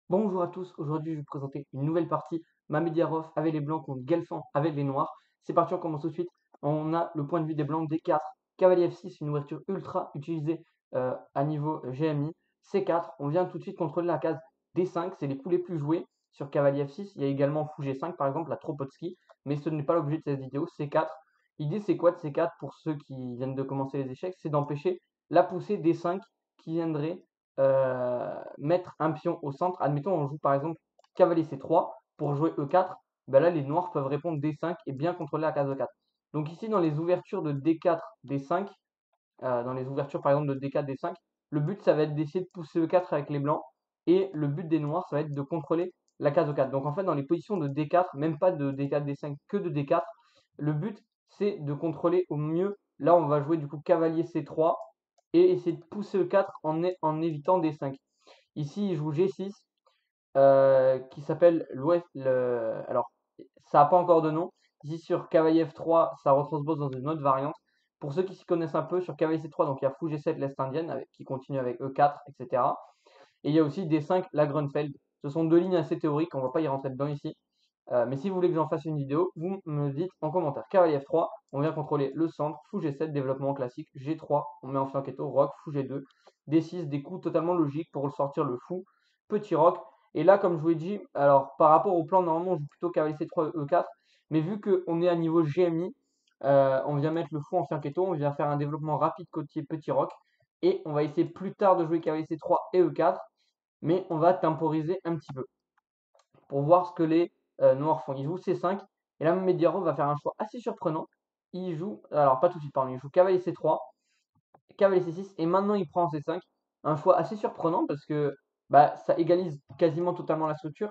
Bonjour à tous, aujourd'hui je vais vous présenter une nouvelle partie, Mamediarov avec les blancs contre Guelfand avec les noirs. C'est parti, on commence tout de suite. On a le point de vue des blancs, D4, cavalier F6, une ouverture ultra utilisée à niveau GMI. C4, on vient tout de suite contrôler la case D5, c'est les coups les plus joués sur cavalier F6. Il y a également fou G5 par exemple, la Tropotsky, mais ce n'est pas l'objet de cette vidéo. C4, l'idée c'est quoi de C4 pour ceux qui viennent de commencer les échecs? C'est d'empêcher la poussée D5 qui viendrait mettre un pion au centre. Admettons, on joue par exemple cavalier C3 pour jouer E4. Ben là, les noirs peuvent répondre D5 et bien contrôler la case E4. Donc ici, dans les ouvertures de D4, D5, dans les ouvertures par exemple de D4, D5, le but, ça va être d'essayer de pousser E4 avec les blancs. Et le but des noirs, ça va être de contrôler la case E4. Donc en fait, dans les positions de D4, même pas de D4, D5, que de D4, le but, c'est de contrôler au mieux. Là, on va jouer du coup cavalier C3 et essayer de pousser E4 en évitant D5. Ici, il joue G6 qui s'appelle alors, ça n'a pas encore de nom. Ici, sur cavalier F3, ça retranspose dans une autre variante. Pour ceux qui s'y connaissent un peu, sur cavalier C3, donc il y a fou G7 l'Est indienne qui continue avec E4, etc. Et il y a aussi D5 la Grunfeld. Ce sont deux lignes assez théoriques, on ne va pas y rentrer dedans ici. Mais si vous voulez que j'en fasse une vidéo, vous me dites en commentaire. Cavalier F3, on vient contrôler le centre, fou G7, développement classique, G3, on met en flanquetto, roc, fou G2, D6, des coups totalement logiques pour sortir le fou, petit roc. Et là, comme je vous l'ai dit, alors par rapport au plan, normalement, on joue plutôt cavalier C3, E4, mais vu qu'on est à niveau GMI, on vient mettre le fou en fianchetto, on vient faire un développement rapide côté petit roc, et on va essayer plus tard de jouer cavalier C3 et E4, mais on va temporiser un petit peu pour voir ce que les noirs font. Ils jouent C5 et là Mediaro va faire un choix assez surprenant. Il joue, alors pas tout de suite, pardon, il joue cavalier C3, cavalier C6 et maintenant il prend C5. Un choix assez surprenant parce que bah, ça égalise quasiment totalement la structure.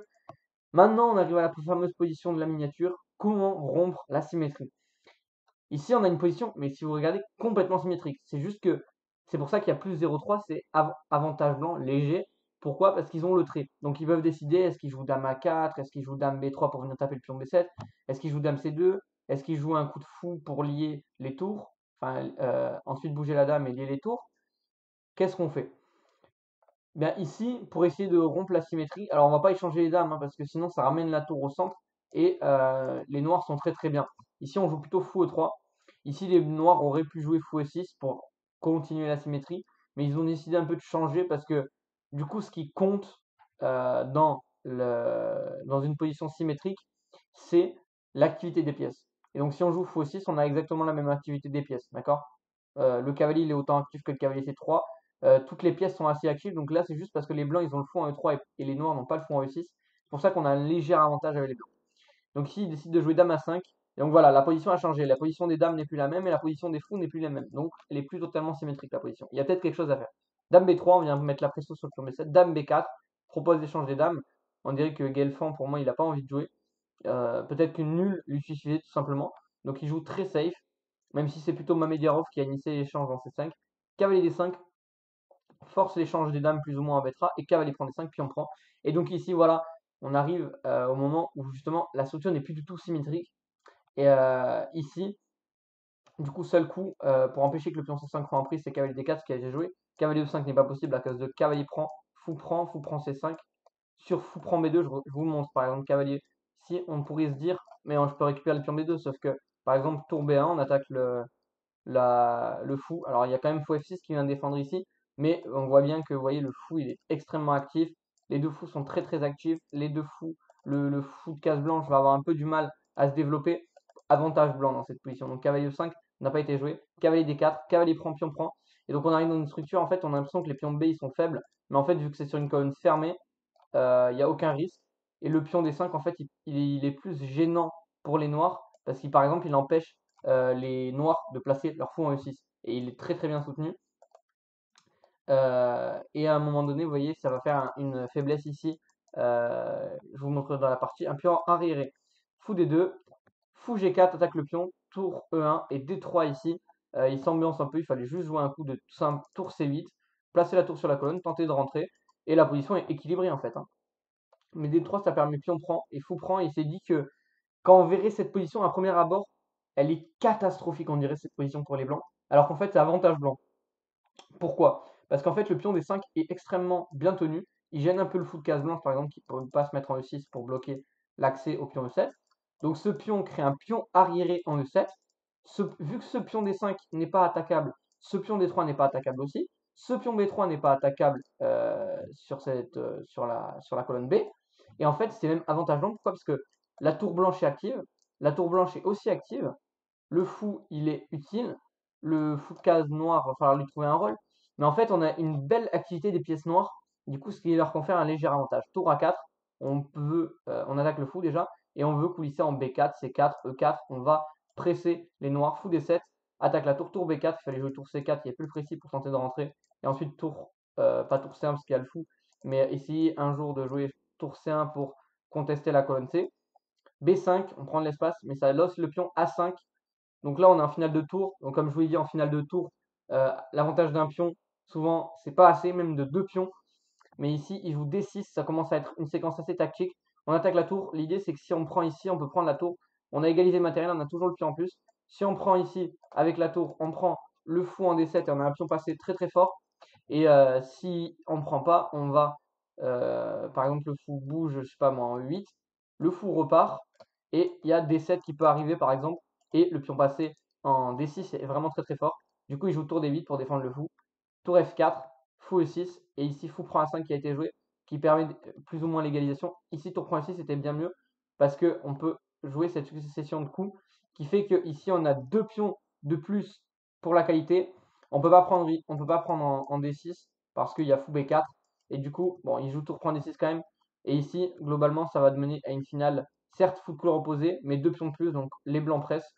Maintenant on arrive à la fameuse position de la miniature. Comment rompre la symétrie? Ici on a une position, mais si vous regardez, complètement symétrique. C'est juste que c'est pour ça qu'il y a plus 0,3, c'est avantage blanc léger. Pourquoi? Parce qu'ils ont le trait. Donc ils peuvent décider, est-ce qu'ils jouent dame A4, est-ce qu'ils jouent dame B3 pour venir taper le pion B7, est-ce qu'ils jouent dame C2, est-ce qu'ils jouent un coup de fou pour lier les tours, enfin ensuite bouger la dame et lier les tours. Qu'est-ce qu'on fait? Bien ici, pour essayer de rompre la symétrie, alors on va pas échanger les dames, hein, parce que sinon ça ramène la tour au centre, et les noirs sont très très bien. Ici on joue plutôt fou E3. Ici les noirs auraient pu jouer fou E6 pour continuer la symétrie, mais ils ont décidé un peu de changer parce que du coup ce qui compte dans une position symétrique, c'est l'activité des pièces. Et donc si on joue fou E6, on a exactement la même activité des pièces, d'accord? Le cavalier il est autant actif que le cavalier C3. Toutes les pièces sont assez actives. Donc là, c'est juste parce que les blancs, ils ont le fou en E3 et les noirs n'ont pas le fou en E6. C'est pour ça qu'on a un léger avantage avec les blancs. Donc ici, ils décident de jouer dame à 5. Et donc voilà, la position a changé. La position des dames n'est plus la même et la position des fous n'est plus la même. Donc elle est plus totalement symétrique, la position. Il y a peut-être quelque chose à faire. Dame B3, on vient mettre la pression sur le pion B7. Dame B4, propose l'échange des dames. On dirait que Guelfand, pour moi, il n'a pas envie de jouer. Peut-être qu'une nulle lui suffisait tout simplement. Donc il joue très safe, même si c'est plutôt Mamediarov qui a initié l'échange dans C5. Cavalier D5, force l'échange des dames plus ou moins en bêta, et cavalier prend des 5, puis on prend. Et donc ici, voilà, on arrive au moment où justement la structure n'est plus du tout symétrique. Et ici, du coup, seul coup, pour empêcher que le pion C5 prend un prix, c'est cavalier D4 qui a été joué. Cavalier E5 n'est pas possible à cause de cavalier prend, fou prend C5. Sur fou prend B2, je vous montre par exemple cavalier. Si on pourrait se dire, mais je peux récupérer le pion B2, sauf que par exemple tour B1, on attaque le fou. Alors il y a quand même fou F6 qui vient défendre ici, mais on voit bien que vous voyez le fou il est extrêmement actif. Les deux fous sont très très actifs. Les deux fous, le fou de case blanche va avoir un peu du mal à se développer. Avantage blanc dans cette position. Donc cavalier E5 n'a pas été joué. Cavalier D4, cavalier prend, pion prend. Et donc on arrive dans une structure, en fait on a l'impression que les pions B ils sont faibles, mais en fait vu que c'est sur une colonne fermée, il n'y a aucun risque. Et le pion D5 en fait il est plus gênant pour les noirs parce qu'il par exemple il empêche les noirs de placer leur fou en E6. Et il est très très bien soutenu. Et à un moment donné, vous voyez, ça va faire une faiblesse ici. Je vous montre dans la partie. Un pion arriéré. Fou D2, fou G4, attaque le pion, tour E1 et D3 ici. Il s'ambiance un peu, il fallait juste jouer un coup de simple tour C8, placer la tour sur la colonne, tenter de rentrer. Et la position est équilibrée en fait, hein. Mais D3, ça permet pion prend et fou prend. Et il s'est dit que quand on verrait cette position à premier abord, elle est catastrophique, on dirait, cette position pour les blancs. Alors qu'en fait, c'est avantage blanc. Pourquoi? Parce qu'en fait, le pion des 5 est extrêmement bien tenu. il gêne un peu le fou de case blanche, par exemple, qui ne peut pas se mettre en E6 pour bloquer l'accès au pion E7. Donc ce pion crée un pion arriéré en E7. Vu que ce pion D5 n'est pas attaquable, ce pion D3 n'est pas attaquable aussi. Ce pion B3 n'est pas attaquable sur la colonne B. Et en fait, c'est même avantageux. Pourquoi? Parce que la tour blanche est active, la tour blanche est aussi active, le fou, il est utile, le fou de case noire, va falloir lui trouver un rôle. Mais en fait, on a une belle activité des pièces noires, du coup, ce qui leur confère un léger avantage. Tour A4, on attaque le fou déjà, et on veut coulisser en B4, C4, E4, on va presser les noirs, fou D7, attaque la tour, tour B4, il fallait jouer tour C4, il est plus précis pour tenter de rentrer, et ensuite pas tour C1 parce qu'il y a le fou, mais essayer un jour de jouer tour C1 pour contester la colonne C. B5, on prend de l'espace, mais ça losse le pion A5. Donc là, on est en finale de tour. Donc comme je vous l'ai dit, en finale de tour, l'avantage d'un pion, souvent, c'est pas assez, même de 2 pions. Mais ici, il joue D6, ça commence à être une séquence assez tactique. On attaque la tour. L'idée, c'est que si on prend ici, on peut prendre la tour. On a égalisé le matériel, on a toujours le pion en plus. Si on prend ici, avec la tour, on prend le fou en D7 et on a un pion passé très très fort. Et si on ne prend pas, on va, par exemple, le fou bouge, je sais pas moi, en 8. Le fou repart. Et il y a D7 qui peut arriver, par exemple. Et le pion passé en D6 est vraiment très très fort. Du coup, il joue tour D8 pour défendre le fou. Tour F4, fou E6. Et ici, fou prend A5 qui a été joué, qui permet plus ou moins l'égalisation. Ici, tour prend E6, c'était bien mieux. Parce qu'on peut jouer cette succession de coups qui fait que ici on a 2 pions de plus pour la qualité. On peut pas prendre en D6 parce qu'il y a fou B4 et du coup bon il joue tour prend D6 quand même et ici globalement ça va mener à une finale certes fou de couleur opposée mais 2 pions de plus donc les blancs pressent.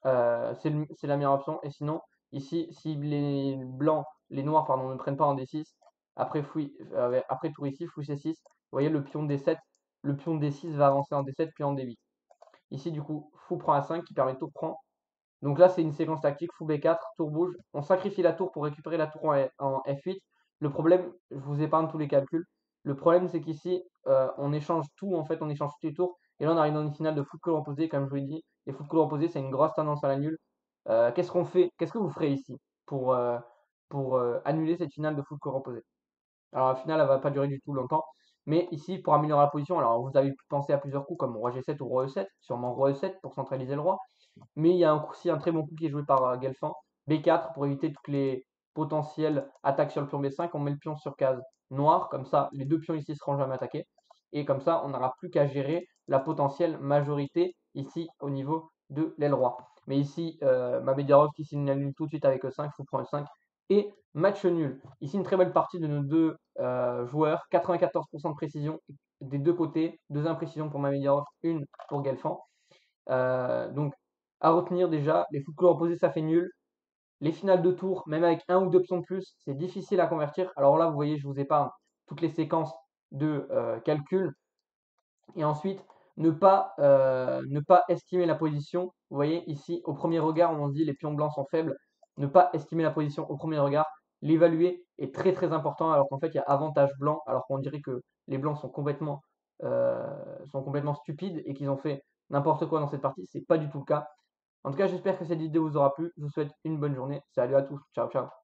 C'est la meilleure option et sinon ici si les noirs pardon ne prennent pas en D6 après tour ici fou C6 vous voyez le pion D7 le pion D6 va avancer en D7 puis en D8. Ici, du coup, fou prend A5 qui permet tour prend. Donc là, c'est une séquence tactique, fou B4, tour bouge. On sacrifie la tour pour récupérer la tour en F8. Le problème, je vous épargne tous les calculs. Le problème, c'est qu'ici, on échange tout, en fait, on échange tous les tours. Et là, on arrive dans une finale de fou de couleur opposée, comme je vous l'ai dit. Les fous de couleur opposée, c'est une grosse tendance à la nulle. Qu'est-ce qu'on fait? Qu'est-ce que vous ferez ici pour annuler cette finale de fou de couleur opposée? Alors la finale, elle va pas durer du tout longtemps. Mais ici, pour améliorer la position, alors vous avez pu penser à plusieurs coups comme roi G7 ou roi E7, sûrement roi E7 pour centraliser le roi. Mais il y a aussi un très bon coup qui est joué par Guelfand. B4 pour éviter toutes les potentielles attaques sur le pion B5. On met le pion sur case noire, comme ça les 2 pions ici seront jamais attaqués. Et comme ça, on n'aura plus qu'à gérer la potentielle majorité ici au niveau de l'aile roi. Mais ici, Mamediarov qui signale tout de suite avec E5, fou prend E5 et match nul. Ici, une très belle partie de nos deux joueurs. 94% de précision des deux côtés. 2 imprécisions pour Mamediarov, une pour Guelfand. Donc, à retenir déjà, les fous de couleur opposés, ça fait nul. Les finales de tour, même avec 1 ou 2 pions de plus, c'est difficile à convertir. Alors là, vous voyez, je vous épargne toutes les séquences de calcul. Et ensuite, ne pas estimer la position. Vous voyez, ici, au premier regard, on se dit les pions blancs sont faibles. Ne pas estimer la position au premier regard. L'évaluer est très très important, alors qu'en fait, il y a avantage blanc, alors qu'on dirait que les blancs sont complètement stupides et qu'ils ont fait n'importe quoi dans cette partie. C'est pas du tout le cas. En tout cas, j'espère que cette vidéo vous aura plu. Je vous souhaite une bonne journée. Salut à tous. Ciao, ciao.